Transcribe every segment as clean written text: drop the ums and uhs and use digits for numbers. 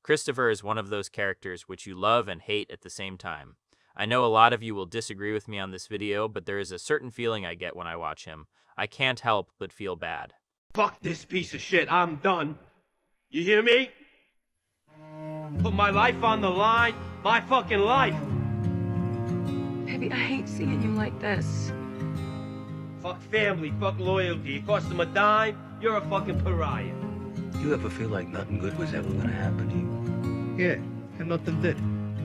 Christopher is one of those characters which you love and hate at the same time. I know a lot of you will disagree with me on this video, but there is a certain feeling I get when I watch him. I can't help but feel bad. Fuck this piece of shit, I'm done. You hear me? Put my life on the line, my fucking life. Baby, I hate seeing you like this. Fuck family, fuck loyalty. It cost them a dime, you're a fucking pariah. You ever feel like nothing good was ever gonna happen to you? Yeah, and nothing did.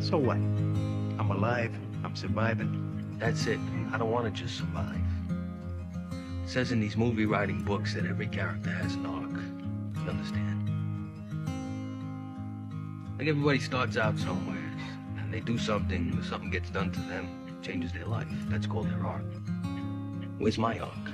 So what? I'm alive, I'm surviving. That's it. I don't want to just survive. It says in these movie writing books that every character has an arc. You understand? Like everybody starts out somewhere, and they do something, or something gets done to them, it changes their life. That's called their arc. Where's my arc?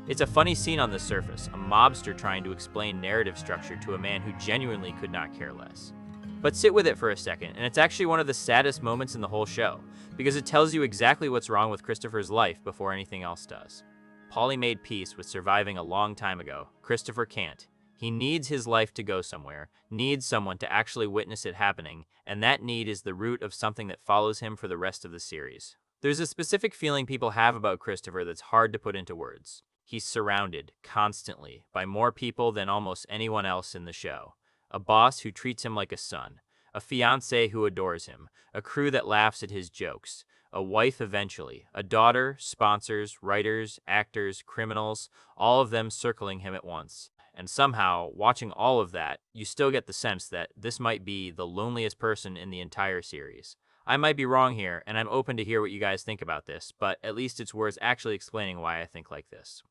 It's a funny scene on the surface, a mobster trying to explain narrative structure to a man who genuinely could not care less. But sit with it for a second, and it's actually one of the saddest moments in the whole show, because it tells you exactly what's wrong with Christopher's life before anything else does. Paulie made peace with surviving a long time ago. Christopher can't. He needs his life to go somewhere, needs someone to actually witness it happening, and that need is the root of something that follows him for the rest of the series. There's a specific feeling people have about Christopher that's hard to put into words. He's surrounded, constantly, by more people than almost anyone else in the show. A boss who treats him like a son, a fiancé who adores him, a crew that laughs at his jokes, a wife eventually, a daughter, sponsors, writers, actors, criminals, all of them circling him at once. And somehow, watching all of that, you still get the sense that this might be the loneliest person in the entire series. I might be wrong here, and I'm open to hear what you guys think about this, but at least it's worth actually explaining why I think like this.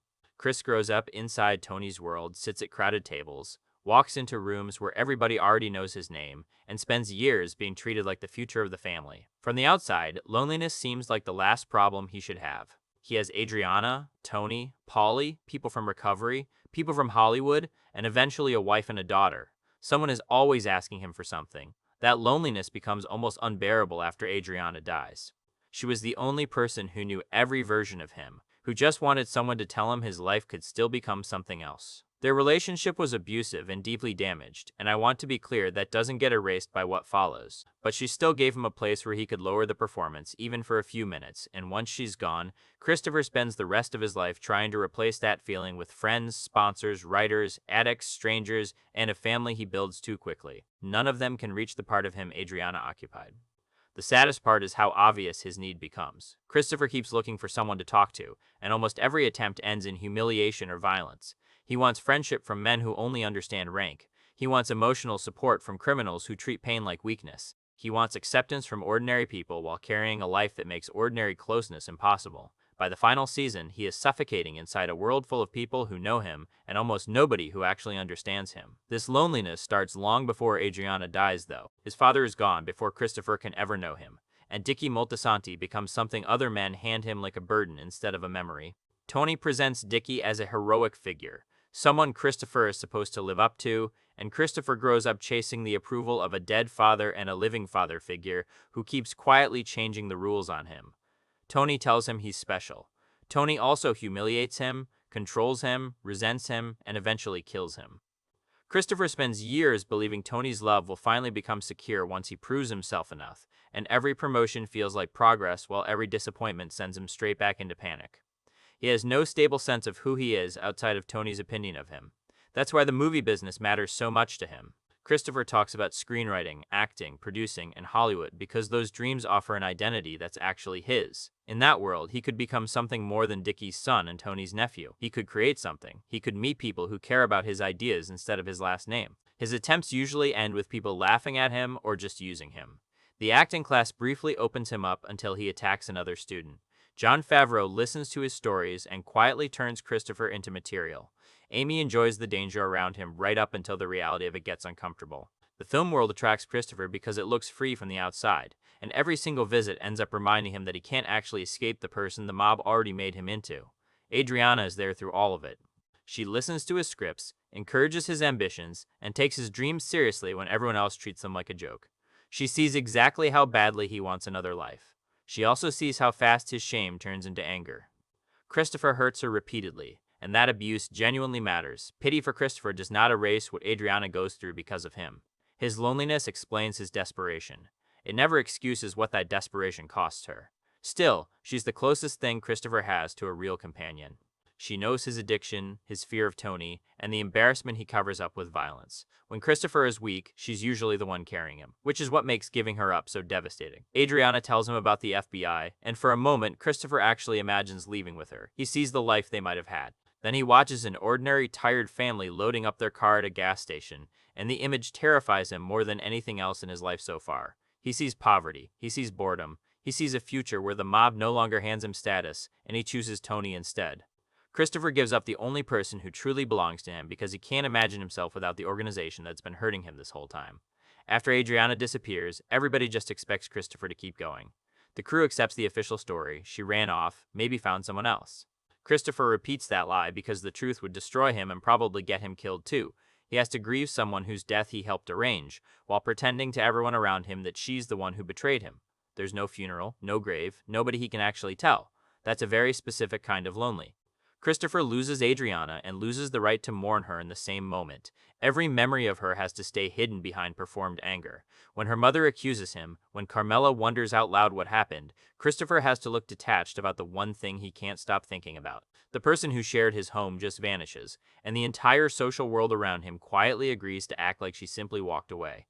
Chris grows up inside Tony's world, sits at crowded tables, walks into rooms where everybody already knows his name, and spends years being treated like the future of the family. From the outside, loneliness seems like the last problem he should have. He has Adriana, Tony, Paulie, people from recovery, people from Hollywood, and eventually a wife and a daughter. Someone is always asking him for something. That loneliness becomes almost unbearable after Adriana dies. She was the only person who knew every version of him, who just wanted someone to tell him his life could still become something else. Their relationship was abusive and deeply damaged, and I want to be clear that doesn't get erased by what follows. But she still gave him a place where he could lower the performance, even for a few minutes, and once she's gone, Christopher spends the rest of his life trying to replace that feeling with friends, sponsors, writers, addicts, strangers, and a family he builds too quickly. None of them can reach the part of him Adriana occupied. The saddest part is how obvious his need becomes. Christopher keeps looking for someone to talk to, and almost every attempt ends in humiliation or violence. He wants friendship from men who only understand rank. He wants emotional support from criminals who treat pain like weakness. He wants acceptance from ordinary people while carrying a life that makes ordinary closeness impossible. By the final season, he is suffocating inside a world full of people who know him and almost nobody who actually understands him. This loneliness starts long before Adriana dies, though. His father is gone before Christopher can ever know him, and Dicky Moltisanti becomes something other men hand him like a burden instead of a memory. Tony presents Dicky as a heroic figure, someone Christopher is supposed to live up to, and Christopher grows up chasing the approval of a dead father and a living father figure who keeps quietly changing the rules on him. Tony tells him he's special. Tony also humiliates him, controls him, resents him, and eventually kills him. Christopher spends years believing Tony's love will finally become secure once he proves himself enough, and every promotion feels like progress while every disappointment sends him straight back into panic. He has no stable sense of who he is outside of Tony's opinion of him. That's why the movie business matters so much to him. Christopher talks about screenwriting, acting, producing, and Hollywood because those dreams offer an identity that's actually his. In that world, he could become something more than Dicky's son and Tony's nephew. He could create something. He could meet people who care about his ideas instead of his last name. His attempts usually end with people laughing at him or just using him. The acting class briefly opens him up until he attacks another student. Jon Favreau listens to his stories and quietly turns Christopher into material. Amy enjoys the danger around him right up until the reality of it gets uncomfortable. The film world attracts Christopher because it looks free from the outside, and every single visit ends up reminding him that he can't actually escape the person the mob already made him into. Adriana is there through all of it. She listens to his scripts, encourages his ambitions, and takes his dreams seriously when everyone else treats them like a joke. She sees exactly how badly he wants another life. She also sees how fast his shame turns into anger. Christopher hurts her repeatedly, and that abuse genuinely matters. Pity for Christopher does not erase what Adriana goes through because of him. His loneliness explains his desperation. It never excuses what that desperation costs her. Still, she's the closest thing Christopher has to a real companion. She knows his addiction, his fear of Tony, and the embarrassment he covers up with violence. When Christopher is weak, she's usually the one carrying him, which is what makes giving her up so devastating. Adriana tells him about the FBI, and for a moment, Christopher actually imagines leaving with her. He sees the life they might have had. Then he watches an ordinary, tired family loading up their car at a gas station, and the image terrifies him more than anything else in his life so far. He sees poverty, he sees boredom, he sees a future where the mob no longer hands him status, and he chooses Tony instead. Christopher gives up the only person who truly belongs to him because he can't imagine himself without the organization that's been hurting him this whole time. After Adriana disappears, everybody just expects Christopher to keep going. The crew accepts the official story. She ran off, maybe found someone else. Christopher repeats that lie because the truth would destroy him and probably get him killed too. He has to grieve someone whose death he helped arrange, while pretending to everyone around him that she's the one who betrayed him. There's no funeral, no grave, nobody he can actually tell. That's a very specific kind of lonely. Christopher loses Adriana and loses the right to mourn her in the same moment. Every memory of her has to stay hidden behind performed anger. When her mother accuses him, when Carmela wonders out loud what happened, Christopher has to look detached about the one thing he can't stop thinking about. The person who shared his home just vanishes, and the entire social world around him quietly agrees to act like she simply walked away.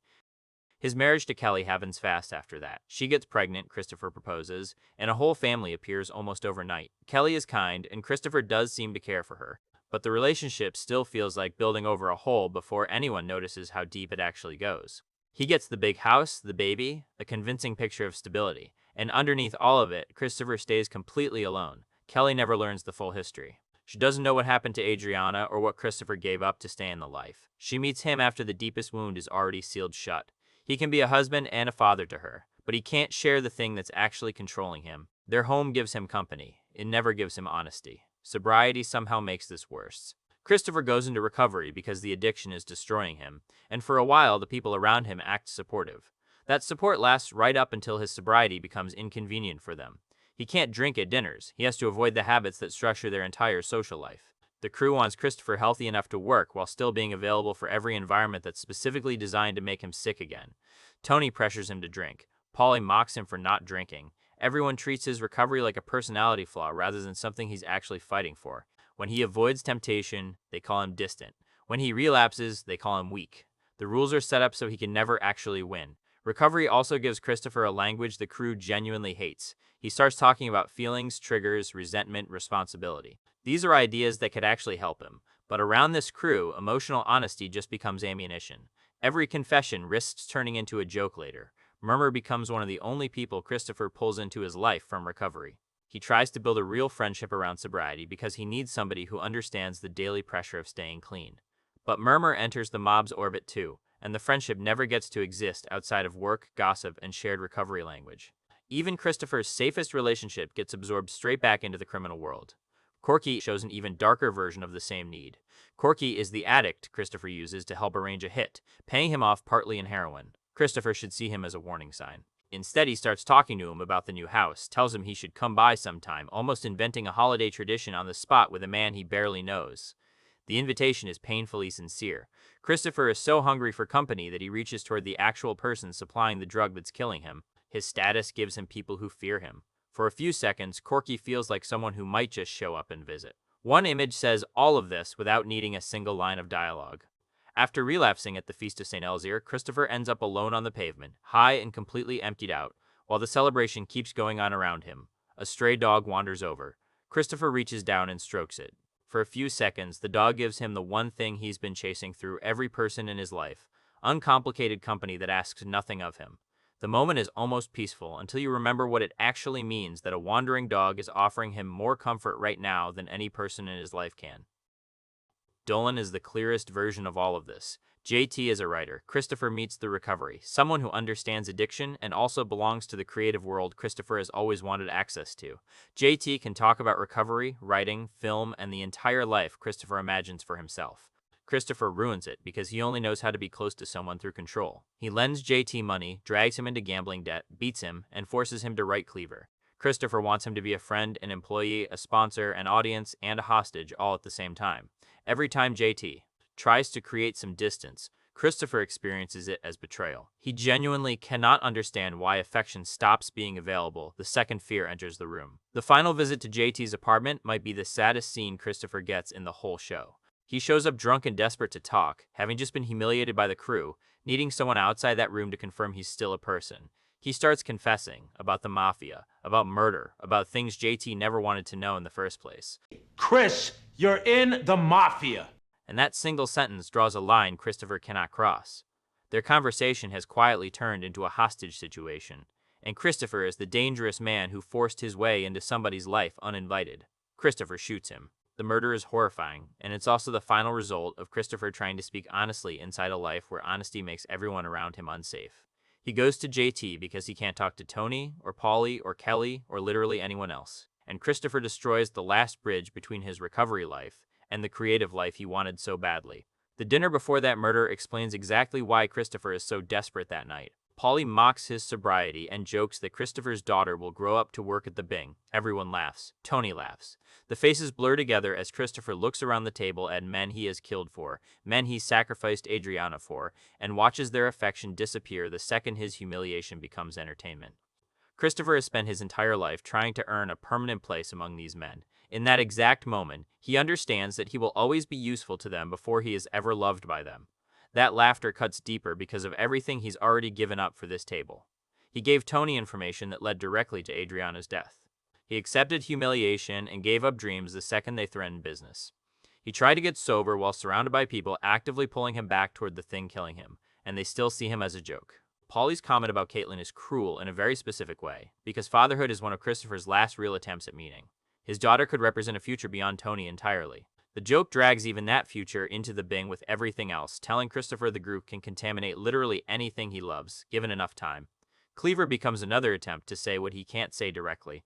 His marriage to Kelly happens fast after that. She gets pregnant, Christopher proposes, and a whole family appears almost overnight. Kelly is kind, and Christopher does seem to care for her, but the relationship still feels like building over a hole before anyone notices how deep it actually goes. He gets the big house, the baby, a convincing picture of stability, and underneath all of it, Christopher stays completely alone. Kelly never learns the full history. She doesn't know what happened to Adriana or what Christopher gave up to stay in the life. She meets him after the deepest wound is already sealed shut. He can be a husband and a father to her, but he can't share the thing that's actually controlling him. Their home gives him company. It never gives him honesty. Sobriety somehow makes this worse. Christopher goes into recovery because the addiction is destroying him, and for a while the people around him act supportive. That support lasts right up until his sobriety becomes inconvenient for them. He can't drink at dinners. He has to avoid the habits that structure their entire social life. The crew wants Christopher healthy enough to work while still being available for every environment that's specifically designed to make him sick again. Tony pressures him to drink. Paulie mocks him for not drinking. Everyone treats his recovery like a personality flaw rather than something he's actually fighting for. When he avoids temptation, they call him distant. When he relapses, they call him weak. The rules are set up so he can never actually win. Recovery also gives Christopher a language the crew genuinely hates. He starts talking about feelings, triggers, resentment, responsibility. These are ideas that could actually help him, but around this crew, emotional honesty just becomes ammunition. Every confession risks turning into a joke later. Murmur becomes one of the only people Christopher pulls into his life from recovery. He tries to build a real friendship around sobriety because he needs somebody who understands the daily pressure of staying clean. But Murmur enters the mob's orbit too, and the friendship never gets to exist outside of work, gossip, and shared recovery language. Even Christopher's safest relationship gets absorbed straight back into the criminal world. Corky shows an even darker version of the same need. Corky is the addict Christopher uses to help arrange a hit, paying him off partly in heroin. Christopher should see him as a warning sign. Instead, he starts talking to him about the new house, tells him he should come by sometime, almost inventing a holiday tradition on the spot with a man he barely knows. The invitation is painfully sincere. Christopher is so hungry for company that he reaches toward the actual person supplying the drug that's killing him. His status gives him people who fear him. For a few seconds, Corky feels like someone who might just show up and visit. One image says all of this without needing a single line of dialogue. After relapsing at the Feast of St. Elzir, Christopher ends up alone on the pavement, high and completely emptied out, while the celebration keeps going on around him. A stray dog wanders over. Christopher reaches down and strokes it. For a few seconds, the dog gives him the one thing he's been chasing through every person in his life: uncomplicated company that asks nothing of him. The moment is almost peaceful until you remember what it actually means that a wandering dog is offering him more comfort right now than any person in his life can. Dolan is the clearest version of all of this. JT is a writer. Christopher meets the recovery, someone who understands addiction and also belongs to the creative world Christopher has always wanted access to. JT can talk about recovery, writing, film, and the entire life Christopher imagines for himself. Christopher ruins it because he only knows how to be close to someone through control. He lends JT money, drags him into gambling debt, beats him, and forces him to write Cleaver. Christopher wants him to be a friend, an employee, a sponsor, an audience, and a hostage all at the same time. Every time JT tries to create some distance, Christopher experiences it as betrayal. He genuinely cannot understand why affection stops being available the second fear enters the room. The final visit to JT's apartment might be the saddest scene Christopher gets in the whole show. He shows up drunk and desperate to talk, having just been humiliated by the crew, needing someone outside that room to confirm he's still a person. He starts confessing about the mafia, about murder, about things JT never wanted to know in the first place. Chris, you're in the mafia. And that single sentence draws a line Christopher cannot cross. Their conversation has quietly turned into a hostage situation, and Christopher is the dangerous man who forced his way into somebody's life uninvited. Christopher shoots him. The murder is horrifying, and it's also the final result of Christopher trying to speak honestly inside a life where honesty makes everyone around him unsafe. He goes to JT because he can't talk to Tony, or Paulie, or Kelly, or literally anyone else. And Christopher destroys the last bridge between his recovery life and the creative life he wanted so badly. The dinner before that murder explains exactly why Christopher is so desperate that night. Paulie mocks his sobriety and jokes that Christopher's daughter will grow up to work at the Bing. Everyone laughs. Tony laughs. The faces blur together as Christopher looks around the table at men he has killed for, men he sacrificed Adriana for, and watches their affection disappear the second his humiliation becomes entertainment. Christopher has spent his entire life trying to earn a permanent place among these men. In that exact moment, he understands that he will always be useful to them before he is ever loved by them. That laughter cuts deeper because of everything he's already given up for this table. He gave Tony information that led directly to Adriana's death. He accepted humiliation and gave up dreams the second they threatened business. He tried to get sober while surrounded by people actively pulling him back toward the thing killing him, and they still see him as a joke. Paulie's comment about Caitlin is cruel in a very specific way, because fatherhood is one of Christopher's last real attempts at meaning. His daughter could represent a future beyond Tony entirely. The joke drags even that future into the Bing with everything else, telling Christopher the group can contaminate literally anything he loves, given enough time. Cleaver becomes another attempt to say what he can't say directly.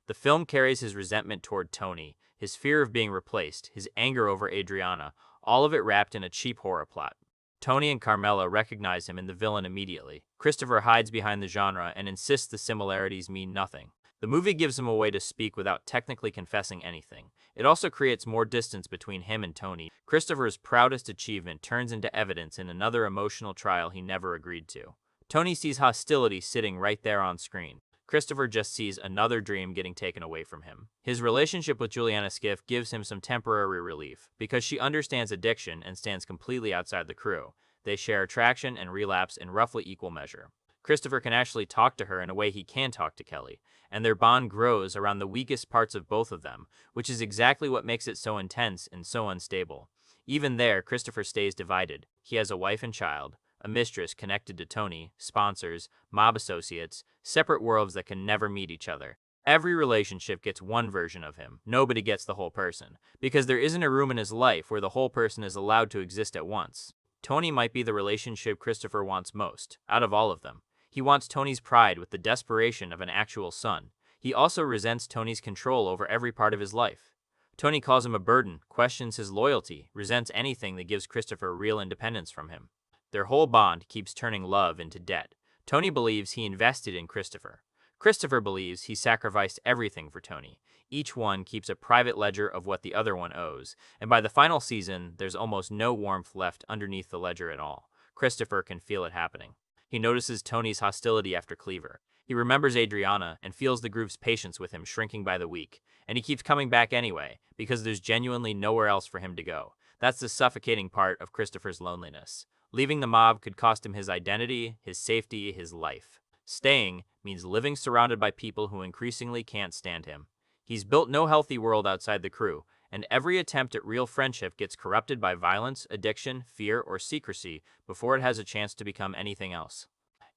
The film carries his resentment toward Tony, his fear of being replaced, his anger over Adriana, all of it wrapped in a cheap horror plot. Tony and Carmela recognize him in the villain immediately. Christopher hides behind the genre and insists the similarities mean nothing. The movie gives him a way to speak without technically confessing anything. It also creates more distance between him and Tony. Christopher's proudest achievement turns into evidence in another emotional trial he never agreed to. Tony sees hostility sitting right there on screen. Christopher just sees another dream getting taken away from him. His relationship with Juliana Skiff gives him some temporary relief, because she understands addiction and stands completely outside the crew. They share attraction and relapse in roughly equal measure. Christopher can actually talk to her in a way he can talk to Kelly, and their bond grows around the weakest parts of both of them, which is exactly what makes it so intense and so unstable. Even there, Christopher stays divided. He has a wife and child, a mistress connected to Tony, sponsors, mob associates, separate worlds that can never meet each other. Every relationship gets one version of him. Nobody gets the whole person, because there isn't a room in his life where the whole person is allowed to exist at once. Tony might be the relationship Christopher wants most, out of all of them. He wants Tony's pride with the desperation of an actual son. He also resents Tony's control over every part of his life. Tony calls him a burden, questions his loyalty, resents anything that gives Christopher real independence from him. Their whole bond keeps turning love into debt. Tony believes he invested in Christopher. Christopher believes he sacrificed everything for Tony. Each one keeps a private ledger of what the other one owes, and by the final season, there's almost no warmth left underneath the ledger at all. Christopher can feel it happening. He notices Tony's hostility after Cleaver. He remembers Adriana and feels the group's patience with him shrinking by the week. And he keeps coming back anyway, because there's genuinely nowhere else for him to go. That's the suffocating part of Christopher's loneliness. Leaving the mob could cost him his identity, his safety, his life. Staying means living surrounded by people who increasingly can't stand him. He's built no healthy world outside the crew, and every attempt at real friendship gets corrupted by violence, addiction, fear, or secrecy before it has a chance to become anything else.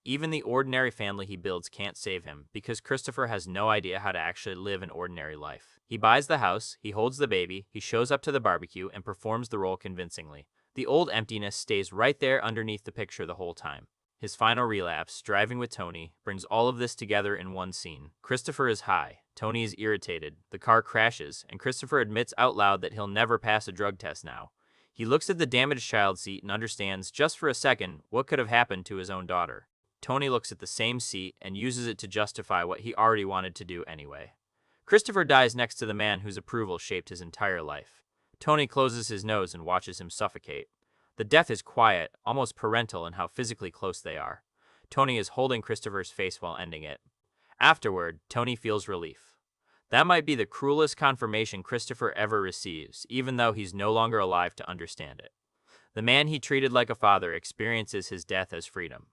Even the ordinary family he builds can't save him, because Christopher has no idea how to actually live an ordinary life. He buys the house, he holds the baby, he shows up to the barbecue, and performs the role convincingly. The old emptiness stays right there underneath the picture the whole time. His final relapse, driving with Tony, brings all of this together in one scene. Christopher is high, Tony is irritated, the car crashes, and Christopher admits out loud that he'll never pass a drug test now. He looks at the damaged child seat and understands, just for a second, what could have happened to his own daughter. Tony looks at the same seat and uses it to justify what he already wanted to do anyway. Christopher dies next to the man whose approval shaped his entire life. Tony closes his nose and watches him suffocate. The death is quiet, almost parental in how physically close they are. Tony is holding Christopher's face while ending it. Afterward, Tony feels relief. That might be the cruelest confirmation Christopher ever receives, even though he's no longer alive to understand it. The man he treated like a father experiences his death as freedom.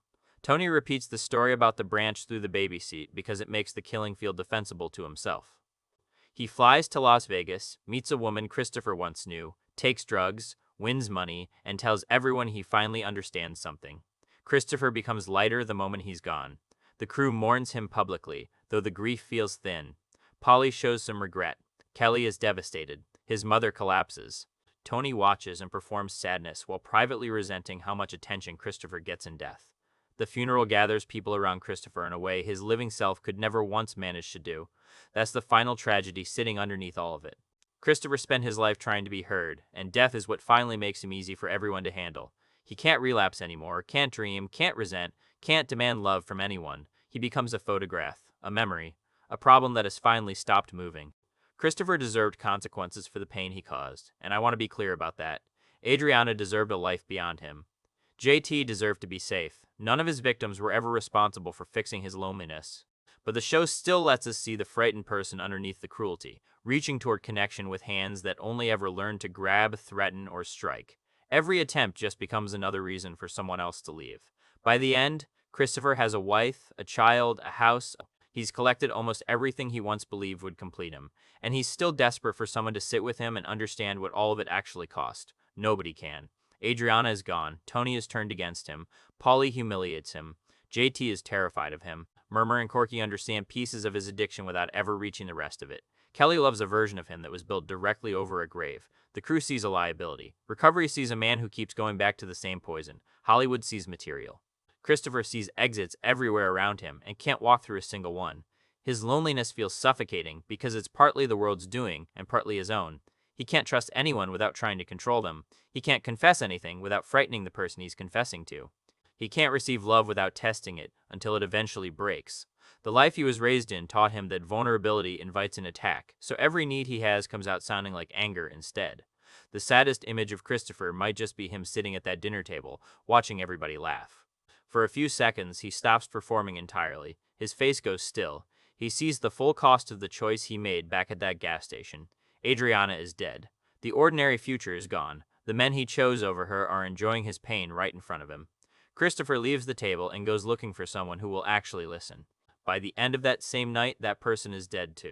Tony repeats the story about the branch through the baby seat because it makes the killing feel defensible to himself. He flies to Las Vegas, meets a woman Christopher once knew, takes drugs, wins money, and tells everyone he finally understands something. Christopher becomes lighter the moment he's gone. The crew mourns him publicly, though the grief feels thin. Polly shows some regret. Kelly is devastated. His mother collapses. Tony watches and performs sadness while privately resenting how much attention Christopher gets in death. The funeral gathers people around Christopher in a way his living self could never once manage to do. That's the final tragedy sitting underneath all of it. Christopher spent his life trying to be heard, and death is what finally makes him easy for everyone to handle. He can't relapse anymore, can't dream, can't resent, can't demand love from anyone. He becomes a photograph, a memory, a problem that has finally stopped moving. Christopher deserved consequences for the pain he caused, and I want to be clear about that. Adriana deserved a life beyond him. JT deserved to be safe. None of his victims were ever responsible for fixing his loneliness. But the show still lets us see the frightened person underneath the cruelty, reaching toward connection with hands that only ever learned to grab, threaten, or strike. Every attempt just becomes another reason for someone else to leave. By the end, Christopher has a wife, a child, a house. He's collected almost everything he once believed would complete him, and he's still desperate for someone to sit with him and understand what all of it actually cost. Nobody can. Adriana is gone. Tony is turned against him. Polly humiliates him. JT is terrified of him. Murmur and Corky understand pieces of his addiction without ever reaching the rest of it. Kelly loves a version of him that was built directly over a grave. The crew sees a liability. Recovery sees a man who keeps going back to the same poison. Hollywood sees material. Christopher sees exits everywhere around him and can't walk through a single one. His loneliness feels suffocating because it's partly the world's doing and partly his own. He can't trust anyone without trying to control them. He can't confess anything without frightening the person he's confessing to. He can't receive love without testing it until it eventually breaks. The life he was raised in taught him that vulnerability invites an attack, so every need he has comes out sounding like anger instead. The saddest image of Christopher might just be him sitting at that dinner table, watching everybody laugh. For a few seconds, he stops performing entirely. His face goes still. He sees the full cost of the choice he made back at that gas station. Adriana is dead. The ordinary future is gone. The men he chose over her are enjoying his pain right in front of him. Christopher leaves the table and goes looking for someone who will actually listen. By the end of that same night, that person is dead too.